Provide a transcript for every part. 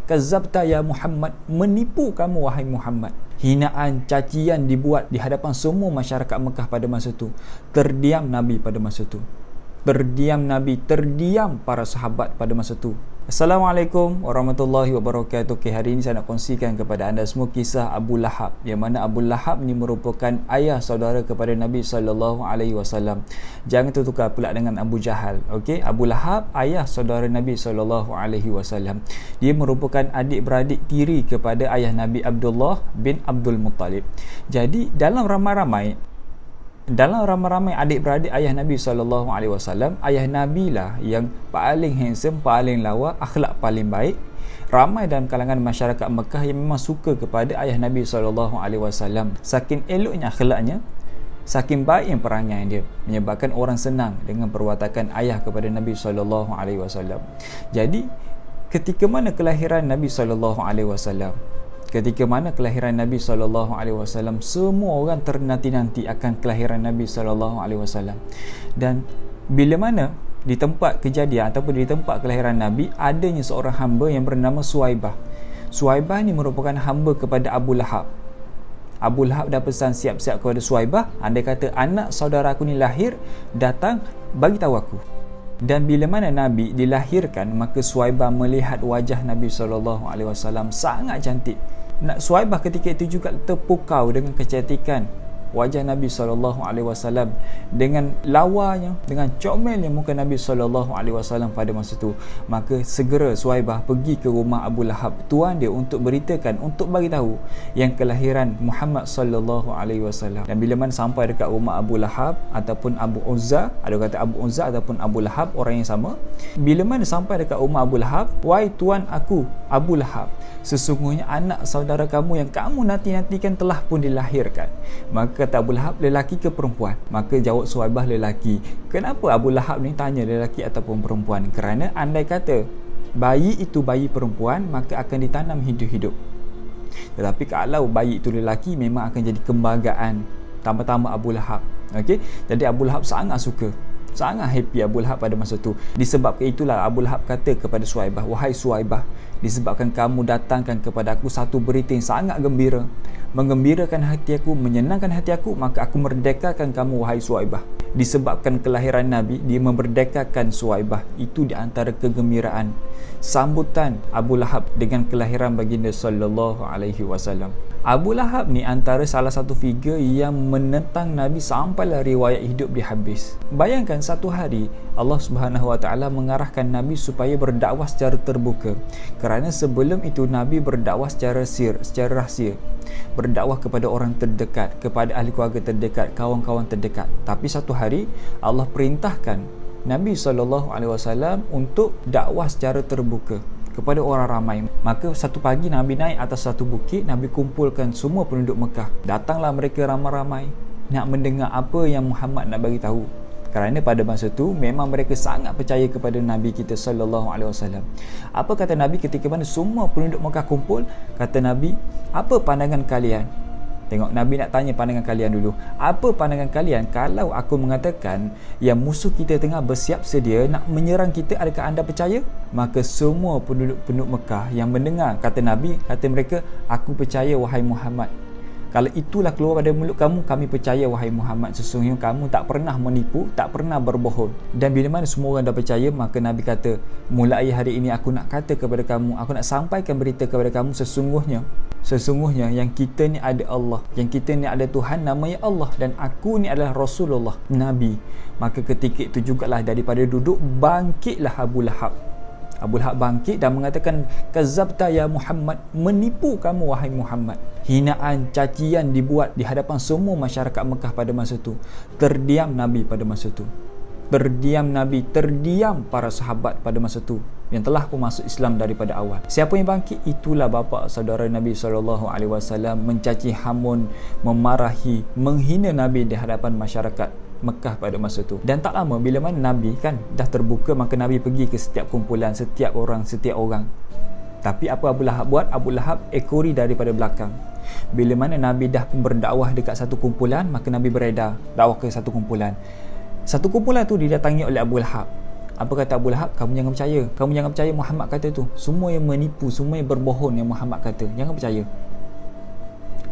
kazabta ya Muhammad, menipu kamu wahai Muhammad. Hinaan, cacian dibuat di hadapan semua masyarakat Mekah pada masa itu. Terdiam Nabi pada masa itu. Terdiam Nabi, terdiam para sahabat pada masa itu. Assalamualaikum warahmatullahi wabarakatuh. Okay, hari ini saya nak kongsikan kepada anda semua kisah Abu Lahab, yang mana Abu Lahab ni merupakan ayah saudara kepada Nabi SAW. Jangan tertukar pula dengan Abu Jahal. Okay? Abu Lahab ayah saudara Nabi SAW. Dia merupakan adik-beradik tiri kepada ayah Nabi Abdullah bin Abdul Muttalib. Jadi dalam ramai-ramai adik-beradik ayah Nabi SAW, ayah Nabi lah yang paling handsome, paling lawa, akhlak paling baik. Ramai dalam kalangan masyarakat Mekah yang memang suka kepada ayah Nabi SAW. Saking eloknya akhlaknya, saking baik perangai dia, menyebabkan orang senang dengan perwatakan ayah kepada Nabi SAW. Jadi ketika mana kelahiran Nabi SAW, semua orang ternanti-nanti akan kelahiran Nabi SAW. Dan bila mana di tempat kejadian ataupun di tempat kelahiran Nabi, adanya seorang hamba yang bernama Suwaibah. Suwaibah ni merupakan hamba kepada Abu Lahab. Abu Lahab dah pesan siap-siap kepada Suwaibah, andai kata anak saudara aku ni lahir, datang bagi tahu aku. Dan bila mana Nabi dilahirkan, maka Suwaibah melihat wajah Nabi SAW sangat cantik. Suwaibah ketika itu juga terpukau dengan kecantikan wajah Nabi SAW, dengan lawanya, dengan comelnya muka Nabi SAW pada masa itu. Maka segera Suwaibah pergi ke rumah Abu Lahab, tuan dia, untuk beritakan, untuk bagi tahu yang kelahiran Muhammad SAW. Dan bila mana sampai dekat rumah Abu Lahab ataupun Abu Uzza, ada kata Abu Uzza ataupun Abu Lahab, orang yang sama. Bila mana sampai dekat rumah Abu Lahab, wahai tuan aku Abu Lahab, sesungguhnya anak saudara kamu yang kamu nanti-nantikan telah pun dilahirkan. Maka kata Abu Lahab, lelaki ke perempuan? Maka jawab Suwaibah, lelaki. Kenapa Abu Lahab ni tanya lelaki ataupun perempuan? Kerana andai kata bayi itu bayi perempuan, maka akan ditanam hidup-hidup. Tetapi kalau bayi itu lelaki, memang akan jadi kebanggaan tambah-tambah Abu Lahab. Okey, jadi Abu Lahab sangat suka, sangat happy Abu Lahab pada masa itu. Disebabkan itulah Abu Lahab kata kepada Suwaibah, wahai Suwaibah, disebabkan kamu datangkan kepada aku satu berita yang sangat gembira, menggembirakan hati aku, menyenangkan hati aku, maka aku merdekakan kamu wahai Suwaibah. Disebabkan kelahiran Nabi, dia memerdekakan Suwaibah. Itu di antara kegembiraan sambutan Abu Lahab dengan kelahiran baginda SAW. Abu Lahab ni antara salah satu figure yang menentang Nabi sampailah riwayat hidup dia habis. Bayangkan satu hari Allah Subhanahu Wa Taala mengarahkan Nabi supaya berdakwah secara terbuka. Kerana sebelum itu Nabi berdakwah secara rahsia. Berdakwah kepada orang terdekat, kepada ahli keluarga terdekat, kawan-kawan terdekat. Tapi satu hari Allah perintahkan Nabi SAW untuk dakwah secara terbuka kepada orang ramai. Maka satu pagi Nabi naik atas satu bukit, Nabi kumpulkan semua penduduk Mekah. Datanglah mereka ramai-ramai nak mendengar apa yang Muhammad nak bagi tahu. Kerana pada masa itu memang mereka sangat percaya kepada Nabi kita SAW. Apa kata Nabi ketika mana semua penduduk Mekah kumpul? Kata Nabi, apa pandangan kalian? Tengok, Nabi nak tanya pandangan kalian dulu. Apa pandangan kalian kalau aku mengatakan yang musuh kita tengah bersiap sedia nak menyerang kita, adakah anda percaya? Maka semua penduduk Mekah yang mendengar kata Nabi, kata mereka, aku percaya wahai Muhammad. Kalau itulah keluar pada mulut kamu, kami percaya wahai Muhammad. Sesungguhnya kamu tak pernah menipu, tak pernah berbohong. Dan bila mana semua orang dah percaya, maka Nabi kata, mulai hari ini aku nak kata kepada kamu, aku nak sampaikan berita kepada kamu, sesungguhnya yang kita ni ada Allah, yang kita ni ada Tuhan namanya Allah, dan aku ni adalah Rasulullah, Nabi. Maka ketika itu jugalah daripada duduk, bangkitlah Abu Lahab. Abu Lahab bangkit dan mengatakan, kazabta ya Muhammad, menipu kamu wahai Muhammad. Hinaan, cacian dibuat di hadapan semua masyarakat Mekah pada masa itu. Terdiam Nabi pada masa itu. Terdiam Nabi, terdiam para sahabat pada masa itu yang telah pun masuk Islam daripada awal. Siapa yang bangkit? Itulah bapa saudara Nabi SAW, mencaci hamun, memarahi, menghina Nabi di hadapan masyarakat Mekah pada masa itu. Dan tak lama bila mana Nabi kan dah terbuka, maka Nabi pergi ke setiap kumpulan, setiap orang. Tapi apa Abu Lahab buat? Abu Lahab ekori daripada belakang. Bila mana Nabi dah berdakwah dekat satu kumpulan, maka Nabi beredar dakwah ke satu kumpulan. Satu kumpulan tu didatangi oleh Abu Lahab. Apa kata Abu Lahab? Kamu jangan percaya. Kamu jangan percaya Muhammad kata tu. Semua yang menipu, semua yang berbohong yang Muhammad kata. Jangan percaya.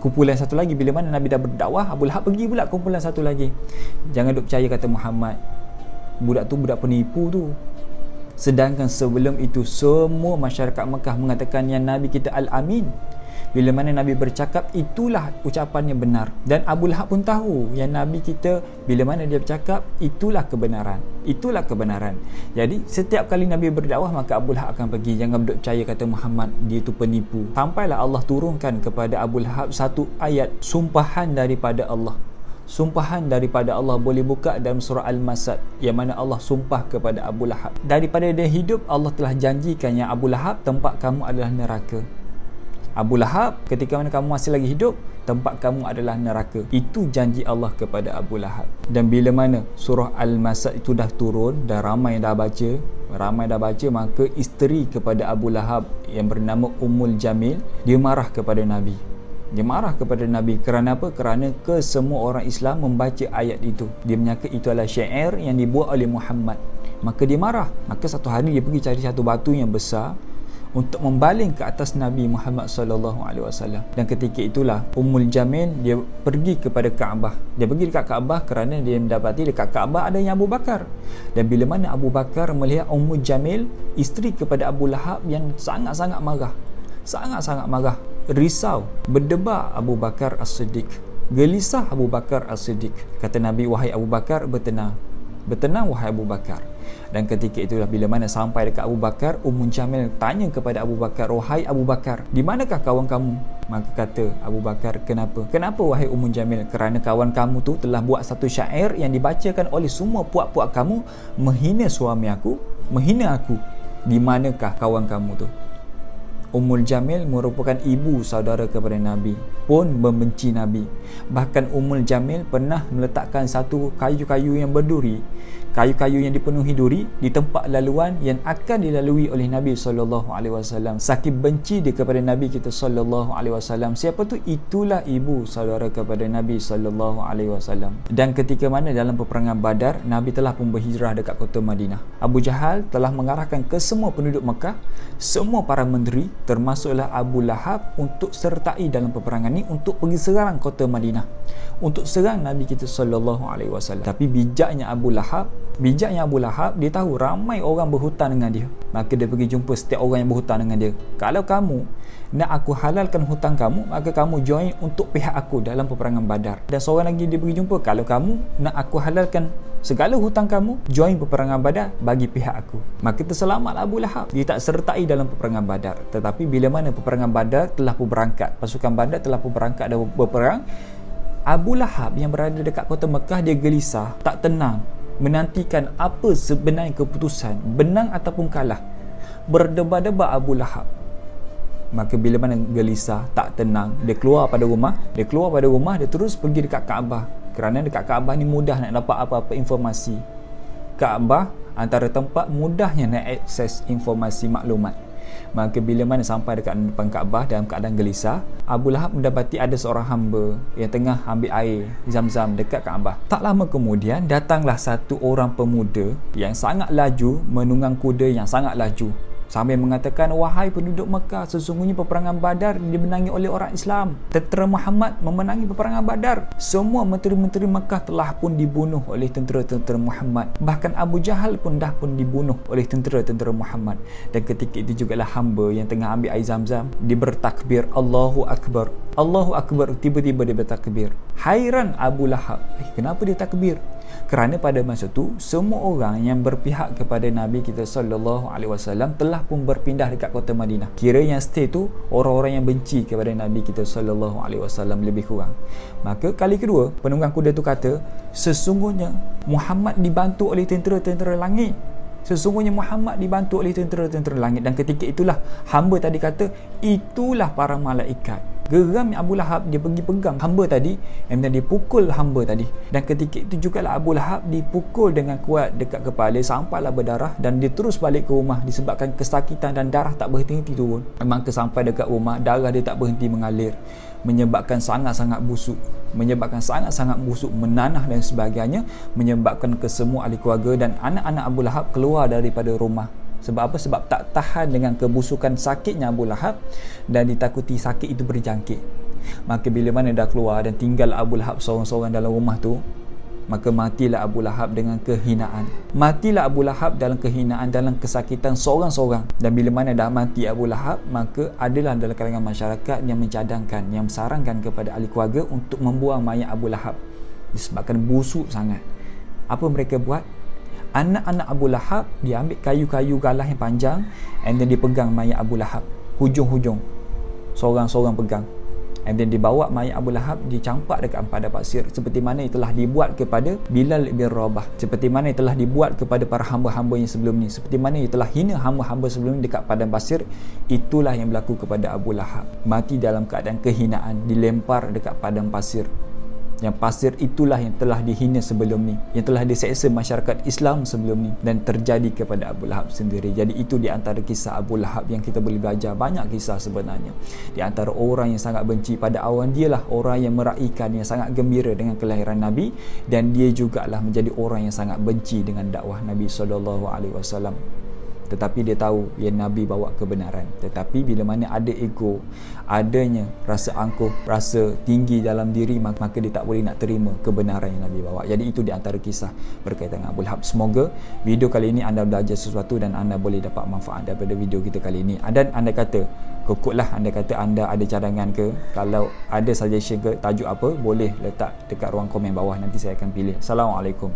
Kumpulan satu lagi, bila mana Nabi dah berdakwah, Abu Lahab pergi pula kumpulan satu lagi. Jangan duk percaya kata Muhammad. Budak tu budak penipu tu. Sedangkan sebelum itu semua masyarakat Mekah mengatakan yang Nabi kita Al-Amin. Bila mana Nabi bercakap, itulah ucapan yang benar. Dan Abu Lahab pun tahu yang Nabi kita, bila mana dia bercakap, itulah kebenaran. Itulah kebenaran. Jadi setiap kali Nabi berdakwah, maka Abu Lahab akan pergi. Jangan duk percaya kata Muhammad, dia itu penipu. Sampailah Allah turunkan kepada Abu Lahab satu ayat sumpahan daripada Allah. Sumpahan daripada Allah boleh buka dalam surah Al-Masad, yang mana Allah sumpah kepada Abu Lahab. Daripada dia hidup, Allah telah janjikan yang Abu Lahab, tempat kamu adalah neraka. Abu Lahab, ketika mana kamu masih lagi hidup, tempat kamu adalah neraka. Itu janji Allah kepada Abu Lahab. Dan bila mana surah Al-Masad itu dah turun, dah ramai dah baca, maka isteri kepada Abu Lahab yang bernama Ummul Jamil, dia marah kepada Nabi. Dia marah kepada Nabi. Kerana apa? Kerana kesemua orang Islam membaca ayat itu. Dia menyangka itu adalah syair yang dibuat oleh Muhammad. Maka dia marah. Maka satu hari dia pergi cari satu batu yang besar untuk membaling ke atas Nabi Muhammad SAW. Dan ketika itulah Ummul Jamil dia pergi kepada Kaabah. Dia pergi dekat Kaabah kerana dia mendapati dekat Kaabah adanya Abu Bakar. Dan bila mana Abu Bakar melihat Ummul Jamil, isteri kepada Abu Lahab, yang sangat-sangat marah, sangat-sangat marah, risau, berdebar Abu Bakar As-Siddiq, gelisah Abu Bakar As-Siddiq. Kata Nabi, wahai Abu Bakar, bertenang, bertenang wahai Abu Bakar. Dan ketika itulah bila mana sampai dekat Abu Bakar, Ummul Jamil tanya kepada Abu Bakar, wahai Abu Bakar, di manakah kawan kamu? Maka kata Abu Bakar, kenapa? Kenapa wahai Ummul Jamil? Kerana kawan kamu tu telah buat satu syair yang dibacakan oleh semua puak-puak kamu, menghina suami aku, menghina aku. Di manakah kawan kamu tu? Ummul Jamil merupakan ibu saudara kepada Nabi, pun membenci Nabi. Bahkan Ummul Jamil pernah meletakkan satu kayu-kayu yang berduri, kayu-kayu yang dipenuhi duri di tempat laluan yang akan dilalui oleh Nabi SAW. Saking benci dia kepada Nabi kita SAW. Siapa tu? Itulah ibu saudara kepada Nabi SAW. Dan ketika mana dalam peperangan Badar, Nabi telah pun berhijrah dekat kota Madinah. Abu Jahal telah mengarahkan ke semua penduduk Mekah, semua para menteri, termasuklah Abu Lahab, untuk sertai dalam peperangan ni, untuk pergi serang kota Madinah, untuk serang Nabi kita SAW. Tapi bijaknya Abu Lahab, dia tahu ramai orang berhutang dengan dia. Maka dia pergi jumpa setiap orang yang berhutang dengan dia. Kalau kamu nak aku halalkan hutang kamu, maka kamu join untuk pihak aku dalam peperangan Badar. Dan seorang lagi dia pergi jumpa, kalau kamu nak aku halalkan segala hutang kamu, join peperangan Badar bagi pihak aku. Maka terselamat Abu Lahab. Dia tak sertai dalam peperangan Badar. Tetapi bila mana peperangan Badar telah pun berangkat, pasukan Badar telah pun berangkat dan berperang, Abu Lahab yang berada dekat kota Mekah, dia gelisah, tak tenang, menantikan apa sebenarnya keputusan, menang ataupun kalah. Berdebar-debar Abu Lahab. Maka bila mana gelisah, tak tenang, dia keluar pada rumah, dia terus pergi dekat Kaabah. Kerana dekat Kaabah ni mudah nak dapat apa-apa informasi. Kaabah antara tempat mudahnya nak akses informasi maklumat. Maka bila mana sampai dekat depan Kaabah dalam keadaan gelisah, Abu Lahab mendapati ada seorang hamba yang tengah ambil air Zam-Zam dekat Kaabah. Tak lama kemudian datanglah satu orang pemuda yang sangat laju, menunggang kuda yang sangat laju, sambil mengatakan, wahai penduduk Mekah, sesungguhnya peperangan Badar dimenangi oleh orang Islam. Tentera Muhammad memenangi peperangan Badar. Semua menteri-menteri Mekah telah pun dibunuh oleh tentera-tentera Muhammad. Bahkan Abu Jahal pun dah pun dibunuh oleh tentera-tentera Muhammad. Dan ketika itu jugalah hamba yang tengah ambil air Zam-Zam, dia bertakbir, Allahu Akbar, Allahu Akbar. Tiba-tiba dia bertakbir. Hairan Abu Lahab, kenapa dia takbir? Kerana pada masa tu semua orang yang berpihak kepada Nabi kita SAW telah pun berpindah dekat kota Madinah. Kira yang stay tu orang-orang yang benci kepada Nabi kita SAW lebih kurang. Maka kali kedua penunggang kuda tu kata, sesungguhnya Muhammad dibantu oleh tentera-tentera langit. Sesungguhnya Muhammad dibantu oleh tentera-tentera langit. Dan ketika itulah hamba tadi kata, itulah para malaikat. Geram Abu Lahab, dia pergi pegang hamba tadi and then dia pukul hamba tadi. Dan ketika itu jugalah Abu Lahab dipukul dengan kuat dekat kepala sampailah berdarah, dan dia terus balik ke rumah disebabkan kesakitan dan darah tak berhenti turun. Maka sampai dekat rumah, darah dia tak berhenti mengalir, menyebabkan sangat-sangat busuk, menanah dan sebagainya, menyebabkan kesemua ahli keluarga dan anak-anak Abu Lahab keluar daripada rumah. Sebab apa? Sebab tak tahan dengan kebusukan sakitnya Abu Lahab dan ditakuti sakit itu berjangkit. Maka bila mana dah keluar dan tinggal Abu Lahab seorang-seorang dalam rumah tu, maka matilah Abu Lahab dengan kehinaan. Matilah Abu Lahab dalam kehinaan, dalam kesakitan seorang-seorang. Dan bila mana dah mati Abu Lahab, maka adalah dalam kalangan masyarakat yang mencadangkan, yang sarankan kepada ahli keluarga untuk membuang mayat Abu Lahab disebabkan busuk sangat. Apa mereka buat? Anak-anak Abu Lahab dia ambil kayu-kayu galah yang panjang and then dipegang mayat Abu Lahab hujung-hujung, seorang-seorang pegang, and then dibawa mayat Abu Lahab dicampak dekat padang pasir, seperti mana itulah dibuat kepada Bilal bin Rabah, seperti mana itulah dibuat kepada para hamba-hamba yang sebelum ni, seperti mana itulah hina hamba-hamba sebelum ni dekat padang pasir. Itulah yang berlaku kepada Abu Lahab, mati dalam keadaan kehinaan, dilempar dekat padang pasir. Yang pasir itulah yang telah dihina sebelum ni, yang telah diseksa masyarakat Islam sebelum ni, dan terjadi kepada Abu Lahab sendiri. Jadi itu di antara kisah Abu Lahab yang kita boleh belajar banyak kisah sebenarnya. Di antara orang yang sangat benci pada awal, dialah orang yang meraihkan, yang sangat gembira dengan kelahiran Nabi, dan dia jugalah menjadi orang yang sangat benci dengan dakwah Nabi SAW. Tetapi dia tahu yang Nabi bawa kebenaran. Tetapi bila mana ada ego, adanya rasa angkuh, rasa tinggi dalam diri, maka dia tak boleh nak terima kebenaran yang Nabi bawa. Jadi itu di antara kisah berkaitan dengan Abu Lahab. Semoga video kali ini anda belajar sesuatu dan anda boleh dapat manfaat daripada video kita kali ini. Dan anda kata kukutlah, anda kata anda ada cadangan ke, kalau ada suggestion ke tajuk apa, boleh letak dekat ruang komen bawah, nanti saya akan pilih. Assalamualaikum.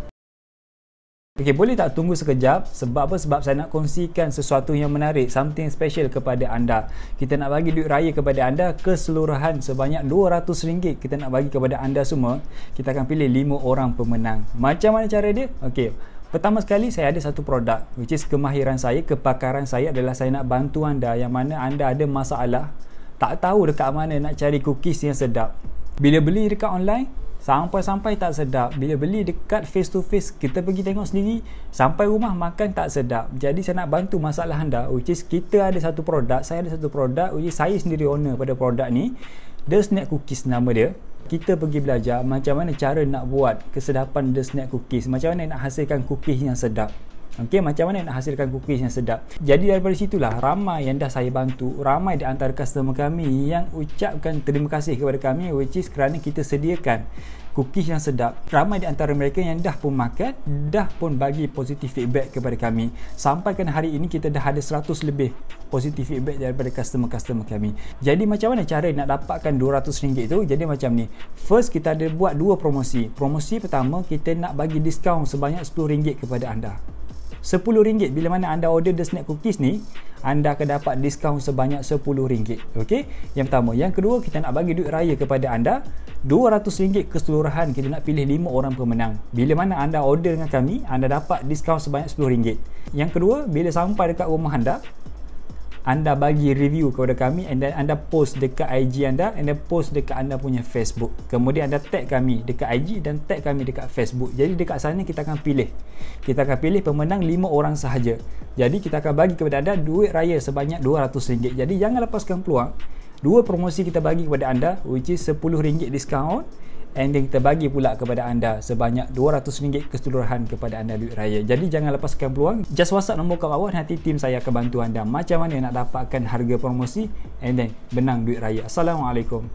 Okey, boleh tak tunggu sekejap? Sebab apa? Sebab saya nak kongsikan sesuatu yang menarik, something special kepada anda. Kita nak bagi duit raya kepada anda keseluruhan sebanyak RM200. Kita nak bagi kepada anda semua. Kita akan pilih 5 orang pemenang. Macam mana cara dia? Okey, pertama sekali saya ada satu produk, which is kemahiran saya, kepakaran saya adalah saya nak bantu anda yang mana anda ada masalah, tak tahu dekat mana nak cari cookies yang sedap. Bila beli dekat online, sampai-sampai tak sedap. Bila beli dekat face to face, kita pergi tengok sendiri, sampai rumah makan tak sedap. Jadi saya nak bantu masalah anda, which is kita ada satu produk, saya ada satu produk, which is saya sendiri owner pada produk ni, The Snack Cookies nama dia. Kita pergi belajar macam mana cara nak buat kesedapan The Snack Cookies, macam mana nak hasilkan cookies yang sedap. Okey, macam mana nak hasilkan cookies yang sedap. Jadi daripada situlah ramai yang dah saya bantu, ramai di antara customer kami yang ucapkan terima kasih kepada kami, which is kerana kita sediakan cookies yang sedap. Ramai di antara mereka yang dah pun makan, dah pun bagi positif feedback kepada kami. Sampai kan hari ini kita dah ada 100 lebih positif feedback daripada customer-customer kami. Jadi macam mana cara nak dapatkan RM200 tu? Jadi macam ni. First, kita ada buat 2 promosi. Promosi pertama, kita nak bagi diskaun sebanyak RM10 kepada anda. RM10. Bila mana anda order The Snack Cookies ni, anda akan dapat diskaun sebanyak RM10. Okey, yang pertama. Yang kedua, kita nak bagi duit raya kepada anda RM200 keseluruhan. Kita nak pilih 5 orang pemenang. Bila mana anda order dengan kami, anda dapat diskaun sebanyak RM10. Yang kedua, bila sampai dekat rumah anda bagi review kepada kami, and then anda post dekat IG anda, and then post dekat anda punya Facebook. Kemudian anda tag kami dekat IG dan tag kami dekat Facebook. Jadi dekat sana kita akan pilih. Kita akan pilih pemenang 5 orang sahaja. Jadi kita akan bagi kepada anda duit raya sebanyak RM200. Jadi jangan lepaskan peluang. 2 promosi kita bagi kepada anda, which is RM10 diskaun, and then kita bagi pula kepada anda sebanyak RM200 keseluruhan kepada anda duit raya. Jadi jangan lepaskan peluang. Just WhatsApp nombor kat bawah, nanti tim saya akan bantu anda macam mana nak dapatkan harga promosi and then menang duit raya. Assalamualaikum.